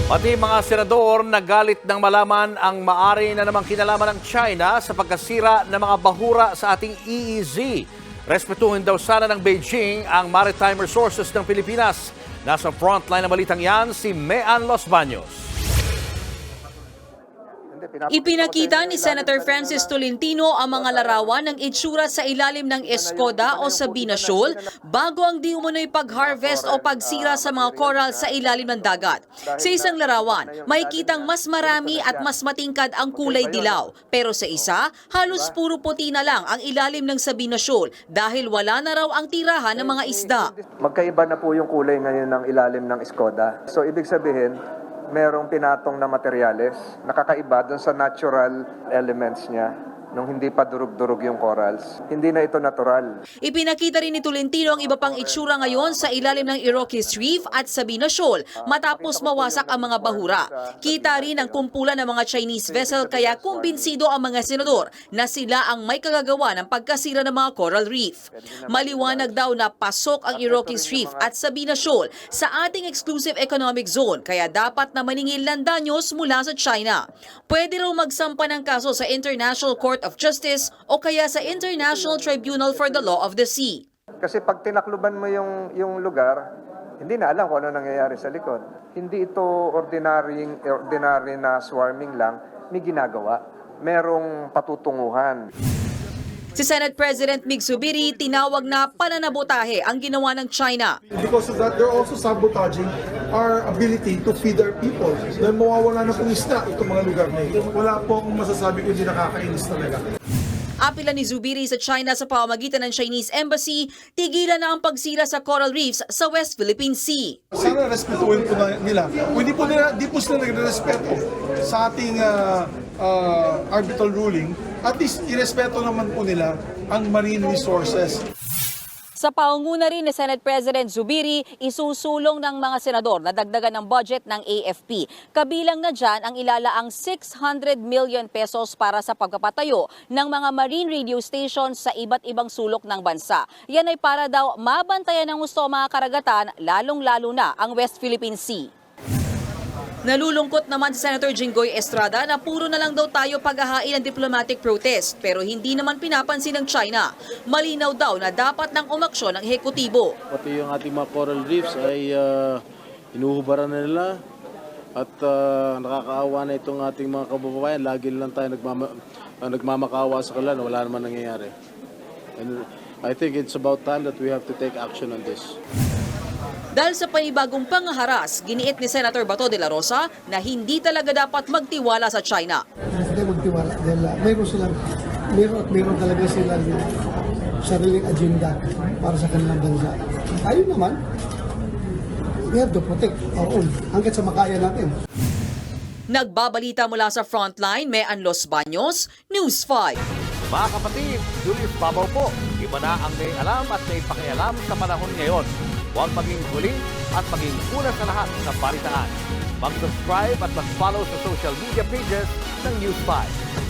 Pati mga senador nagalit ng malaman ang maari na namang kinalaman ng China sa pagkasira ng mga bahura sa ating EEZ. Respetuhin daw sana ng Beijing ang maritime resources ng Pilipinas. Nasa frontline ng balitang yan si Mean Los Baños. Ipinakita ni Senator Francis Tolentino ang mga larawan ng itsura sa ilalim ng Escoda o Sabina Shoal bago ang di umano'y pag-harvest o pagsira sa mga coral sa ilalim ng dagat. Sa isang larawan, makikitang mas marami at mas matingkad ang kulay dilaw. Pero sa isa, halos puro puti na lang ang ilalim ng Sabina Shoal dahil wala na raw ang tirahan ng mga isda. Magkaiba na po yung kulay ngayon ng ilalim ng Escoda. So ibig sabihin, merong pinatong na materyales, nakakaiba dun sa natural elements niya, nung hindi pa durug-durug yung corals. Hindi na ito natural. Ipinakita rin ni Tolentino ang iba pang itsura ngayon sa ilalim ng Iroquois Reef at Sabina Shoal matapos mawasak ang mga bahura. Kita rin ang kumpulan ng mga Chinese vessel kaya kumbinsido ang mga senador na sila ang may kagagawa ng pagkasira ng mga coral reef. Maliwanag daw na pasok ang Iroquois Reef at Sabina Shoal sa ating exclusive economic zone kaya dapat na maningil ng danyos mula sa China. Pwede raw magsampa ng kaso sa International Court of Justice o kaya sa International Tribunal for the Law of the Sea. Kasi pag tinakluban mo yung lugar, hindi na alam kung ano nangyayari sa likod. Hindi ito ordinary na swarming lang, may ginagawa. Merong patutunguhan. Si Senate President Mig Zubiri tinawag na pananabotahe ang ginawa ng China. Because of that, they're also sabotaging our ability to feed our people. Dahil mawawala na pong isda itong mga lugar na ito. Wala po akong masasabi kundi nakakainis talaga. Apila ni Zubiri sa China sa pamamagitan ng Chinese Embassy, tigilan na ang pagsira sa coral reefs sa West Philippine Sea. Sana respetuhin po nila. Kung di po sila nagrespeto sa ating arbitral ruling, at least irespeto naman po nila ang marine resources. Sa pangunguna rin ni Senate President Zubiri, isusulong ng mga senador na dagdagan ng budget ng AFP. Kabilang na dyan ang ilalaang 600 million pesos para sa pagpapatayo ng mga marine radio stations sa iba't ibang sulok ng bansa. Yan ay para daw mabantayan ng gusto ang mga karagatan, lalong-lalo na ang West Philippine Sea. Nalulungkot naman si Senator Jinggoy Estrada na puro na lang daw tayo paghahain ng diplomatic protest pero hindi naman pinapansin ng China. Malinaw daw na dapat nang umaksyon ng ehekutibo. Pati yung ating mga coral reefs ay inuhubaran na nila at nakakaawa na itong ating mga kababayan. Lagi lang tayo nagmamakaawa sa kanila na wala naman nangyayari. And I think it's about time that we have to take action on this. Dahil sa panibagong pangaharas, giniit ni Senator Bato de la Rosa na hindi talaga dapat magtiwala sa China. Hindi magtiwala dahil meron talaga silang sariling agenda para sa kanilang bansa. Tayo naman, we have to protect our own hanggat sa makaya natin. Nagbabalita mula sa Frontline, Mean Los Baños, News 5. Mga kapatid, Julius Babaw po. Iba na ang may alam at may pakialam sa panahon ngayon. Huwag maging huli at maging una sa lahat ng balitaan. Mag-subscribe at mag-follow sa social media pages ng News 5.